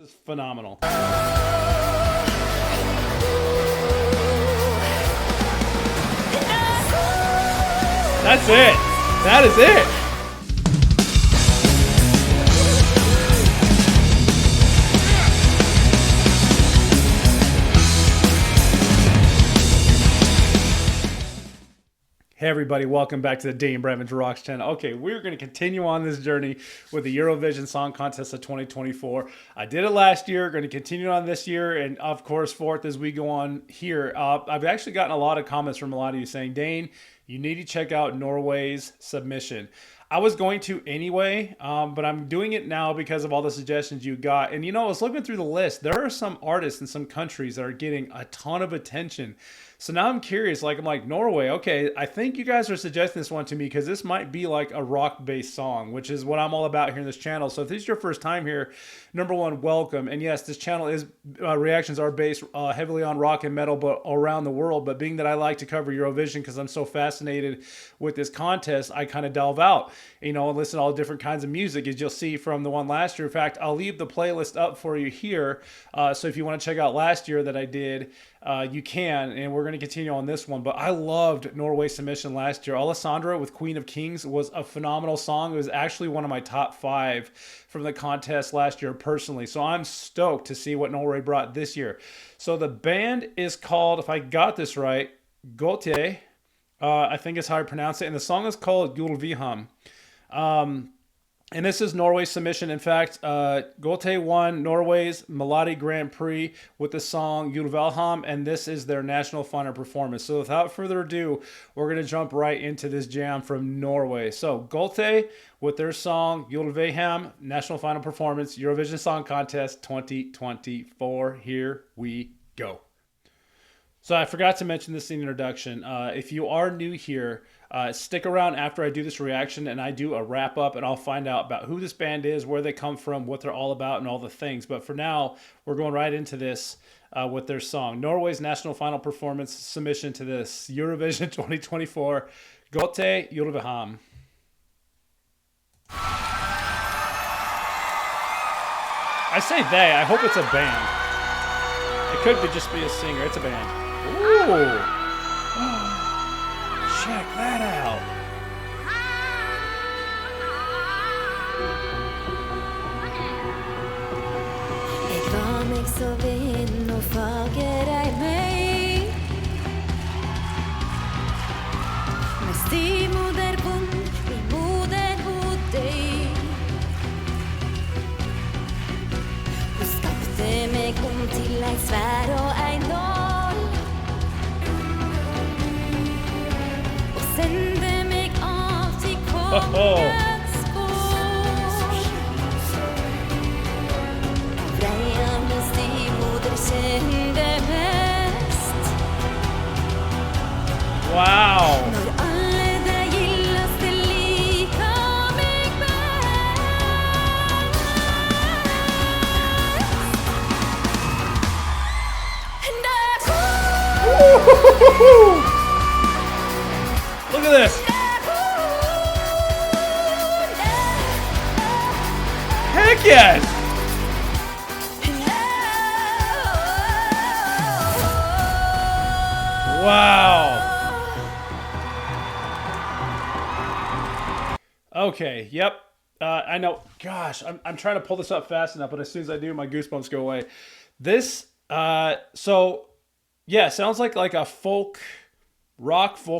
Just phenomenal. That's it. That is it. Hey everybody, welcome back to the DaneBramageROCKS channel. Okay, we're going to continue on this journey with the Eurovision Song Contest of 2024. I did it last year, going to continue on this year, and of course forth as we go on here. I've actually gotten a lot of comments from a lot of you saying, Dane, you need to check out Norway's submission. I was going to anyway, but I'm doing it now because of all the suggestions you got. And you know, I was looking through the list. There are some artists in some countries that are getting a ton of attention. So now I'm curious, I'm like, Norway, okay, I think you guys are suggesting this one to me because this might be like a rock-based song, which is what I'm all about here in this channel. So if this is your first time here, number one, welcome. And yes, this channel is, reactions are based heavily on rock and metal, but around the world. But being that I like to cover Eurovision because I'm so fascinated with this contest, I kind of delve out, you know, and listen to all different kinds of music, as you'll see from the one last year. In fact, I'll leave the playlist up for you here. So if you want to check out last year that I did, you can, and we're going to continue on this one. But I loved Norway's submission last year. Alessandra with Queen of Kings was a phenomenal song. It was actually one of my top 5 from the contest last year personally. So I'm stoked to see what Norway brought this year. So the band is called, if I got this right, Gåte. I think is how I pronounce it. And the song is called Ulveham. And this is Norway's submission. In fact, Gåte won Norway's Melodi Grand Prix with the song Ulveham, and this is their national final performance. So without further ado, we're going to jump right into this jam from Norway. So Gåte with their song Ulveham, national final performance, Eurovision Song Contest 2024. Here we go. So I forgot to mention this in the introduction. If you are new here, stick around after I do this reaction and I do a wrap up, and I'll find out about who this band is, where they come from, what they're all about, and all the things. But for now, we're going right into this with their song. Norway's national final performance submission to this Eurovision 2024, Gåte Ulveham. I say they, I hope it's a band. It could just be a singer, it's a band. Ooh. Check that out. Jeg ga meg så vind og farger deg meg med stimoderbånd i moderhodet. Du skapte meg om til ei svær og ei nål og sende meg av til kongens gård. Breia min stimoder kjente mest. Wow. Når alle de gildeste liker meg best. And Look at this. Heck yes. Wow. Okay, yep. I know. Gosh, I'm trying to pull this up fast enough, but as soon as I do, my goosebumps go away. This, so, yeah, sounds like a folk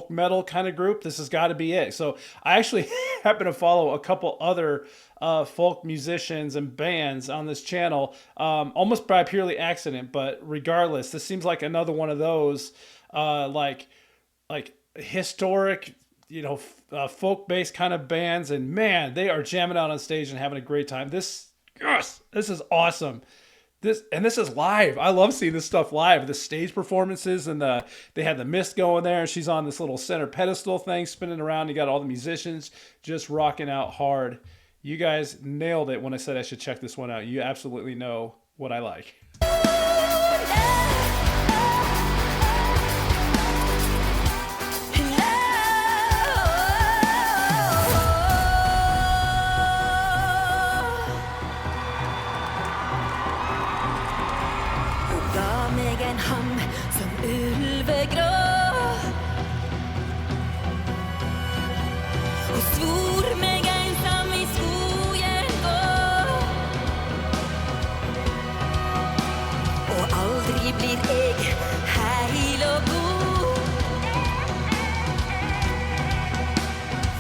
metal kind of group. This has got to be it. So I actually happen to follow a couple other folk musicians and bands on this channel, almost by purely accident. But regardless, this seems like another one of those like historic, you know, folk-based kind of bands. And man, they are jamming out on stage and having a great time. This is awesome. This is live. I love seeing this stuff live. The stage performances and they had the mist going there, and she's on this little center pedestal thing spinning around. You got all the musicians just rocking out hard. You guys nailed it when I said I should check this one out. You absolutely know what I like. han hang som ulvegrå og svor meg ensam i skogen gå og aldri blir jeg heil og god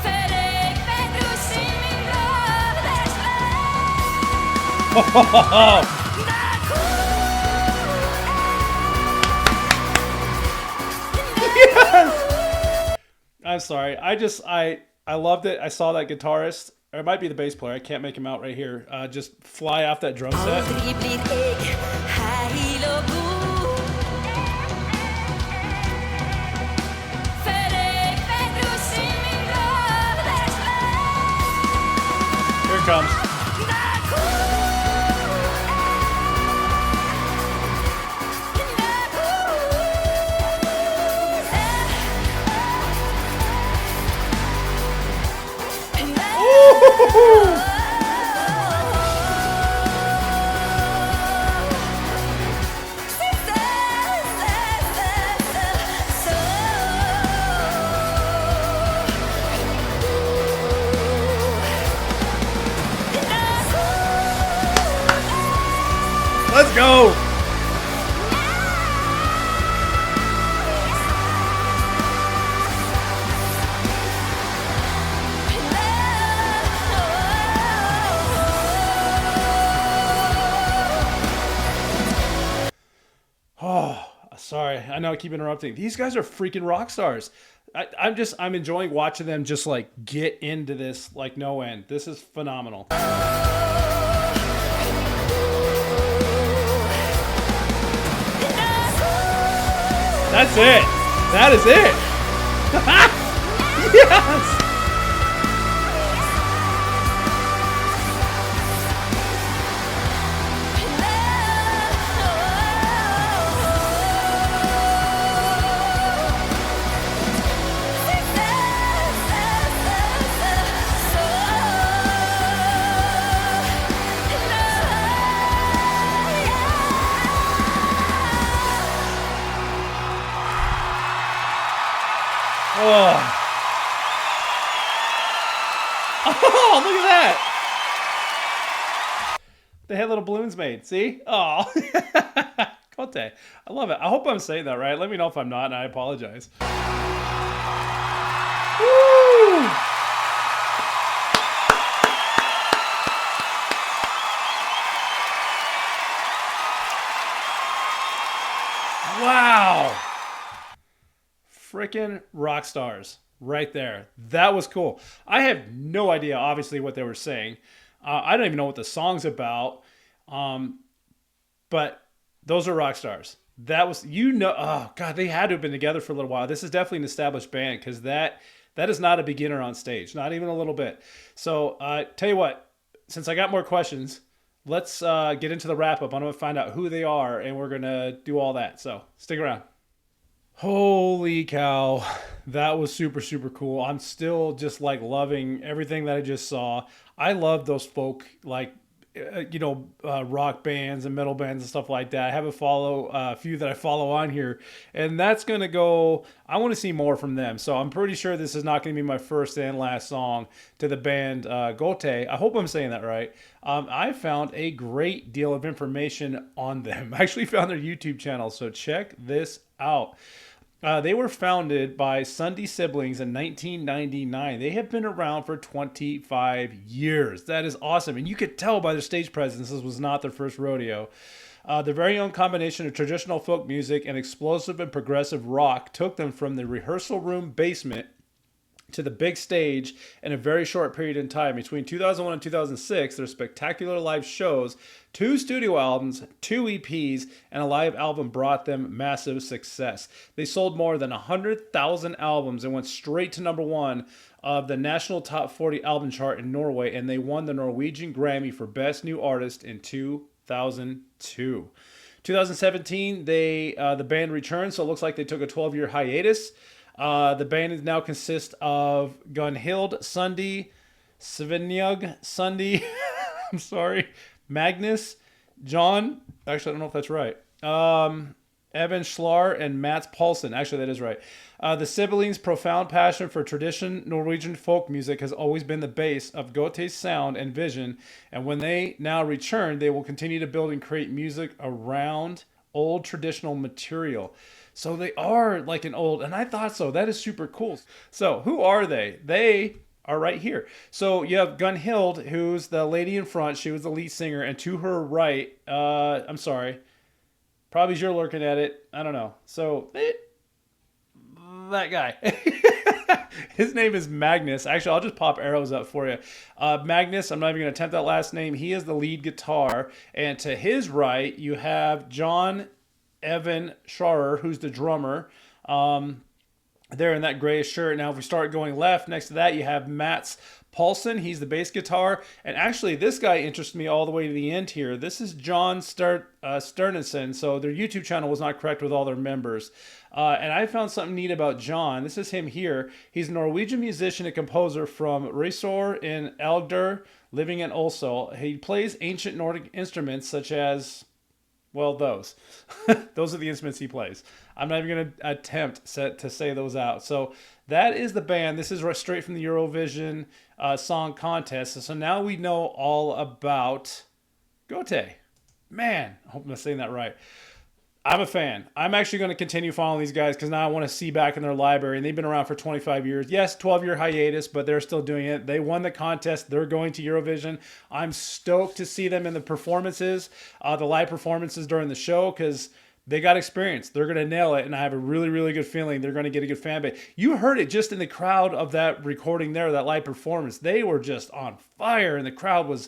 for jeg vet russen min broders vei. I'm sorry. I loved it. I saw that guitarist, or it might be the bass player. I can't make him out right here. Just fly off that drum set. Aldri blir jeg heil og god for jeg vet russen min broders vei. Here it comes. Let's go! Oh, sorry. I know I keep interrupting. These guys are freaking rock stars. I'm enjoying watching them just like get into this like no end. This is phenomenal. That's it. That is it. Yes. Oh. Oh, look at that. They had little balloons made. See? Oh. Gåte. I love it. I hope I'm saying that right. Let me know if I'm not, and I apologize. Woo! Wow. Freaking rock stars right there. That was cool. I have no idea, obviously, what they were saying. I don't even know what the song's about. But those are rock stars. That was, oh, God, they had to have been together for a little while. This is definitely an established band because that is not a beginner on stage, not even a little bit. So tell you what, since I got more questions, let's get into the wrap-up. I'm going to find out who they are, and we're going to do all that. So stick around. Holy cow. That was super, super cool. I'm still just like loving everything that I just saw. I love those folk, like, rock bands and metal bands and stuff like that. I have a few that I follow on here, and that's going to go, I want to see more from them. So I'm pretty sure this is not going to be my first and last song to the band Gåte. I hope I'm saying that right. I found a great deal of information on them. I actually found their YouTube channel, so check this out. They were founded by Sundli siblings in 1999. They have been around for 25 years. That is awesome. And you could tell by their stage presence this was not their first rodeo. Their very own combination of traditional folk music and explosive and progressive rock took them from the rehearsal room basement to the big stage in a very short period in time. Between 2001 and 2006, their spectacular live shows, 2 studio albums, 2 EPs, and a live album brought them massive success. They sold more than 100,000 albums and went straight to #1 of the national top 40 album chart in Norway, and they won the Norwegian Grammy for Best New Artist in 2002. 2017, the band returned, so it looks like they took a 12-year hiatus. The band now consists of Gunhild, Sundli, Svenjug, Sundli, I'm sorry, Magnus, John, actually I don't know if that's right, Evan Schlar and Mats Paulsen. Actually, that is right. The siblings' profound passion for tradition Norwegian folk music has always been the base of Gåte's sound and vision, and when they now return, they will continue to build and create music around old traditional material. So they are like an old, and I thought so. That is super cool. So who are they? They are right here. So you have Gunhild, who's the lady in front. She was the lead singer, and to her right, I'm sorry, probably as you're looking at it, I don't know. So that guy. His name is Magnus. Actually, I'll just pop arrows up for you. Magnus, I'm not even going to attempt that last name. He is the lead guitar. And to his right, you have John Evan Scharer, who's the drummer. There in that grayish shirt. Now, if we start going left, next to that, you have Mats Paulsen. He's the bass guitar. And actually, this guy interests me all the way to the end here. This is John Sterneson. So their YouTube channel was not correct with all their members. And I found something neat about John. This is him here. He's a Norwegian musician and composer from Risør in Agder, living in Oslo. He plays ancient Nordic instruments such as, well, those. Those are the instruments he plays. I'm not even going to attempt to say those out. So that is the band. This is straight from the Eurovision Song Contest. So now we know all about Gåte. Man, I hope I'm saying that right. I'm a fan. I'm actually going to continue following these guys because now I want to see back in their library. And they've been around for 25 years. Yes, 12-year hiatus, but they're still doing it. They won the contest. They're going to Eurovision. I'm stoked to see them in the performances, the live performances during the show, because they got experience. They're going to nail it, and I have a really, really good feeling they're going to get a good fan base. You heard it just in the crowd of that recording there, that live performance. They were just on fire, and the crowd was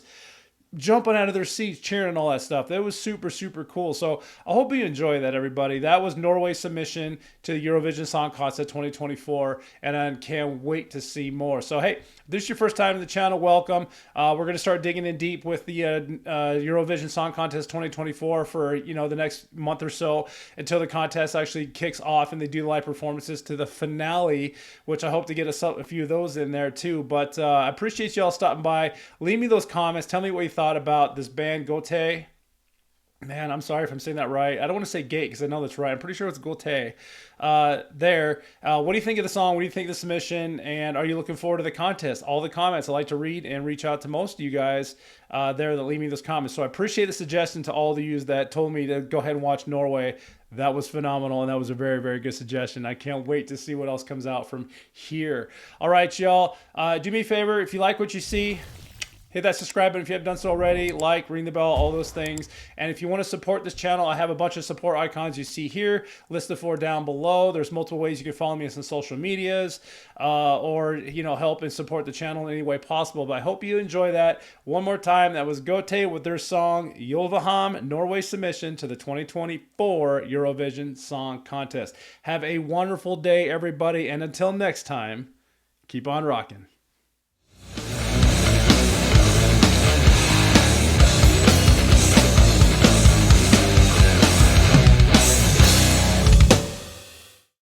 jumping out of their seats, cheering and all that stuff. That was super, super cool. So I hope you enjoy that, everybody. That was Norway's submission to the Eurovision Song Contest 2024, and I can't wait to see more. So, hey, if this is your first time to the channel, welcome. We're going to start digging in deep with the Eurovision Song Contest 2024 for, the next month or so until the contest actually kicks off and they do the live performances to the finale, which I hope to get a few of those in there too. But I appreciate you all stopping by. Leave me those comments. Tell me what you thought about this band Gåte. Man, I'm sorry if I'm saying that right. I don't want to say gate because I know that's right. I'm pretty sure it's Gåte. What do you think of the song? What do you think of the submission? And are you looking forward to the contest? All the comments I like to read and reach out to most of you guys there that leave me those comments. So I appreciate the suggestion to all of you that told me to go ahead and watch Norway. That was phenomenal, and that was a very, very good suggestion. I can't wait to see what else comes out from here. All right, y'all. Do me a favor. If you like what you see, hit that subscribe button if you haven't done so already. Like, ring the bell, all those things. And if you want to support this channel, I have a bunch of support icons you see here, listed for down below. There's multiple ways you can follow me on some social medias or, help and support the channel in any way possible. But I hope you enjoy that. One more time, that was Gåte with their song Ulveham, Norway submission to the 2024 Eurovision Song Contest. Have a wonderful day, everybody. And until next time, keep on rocking.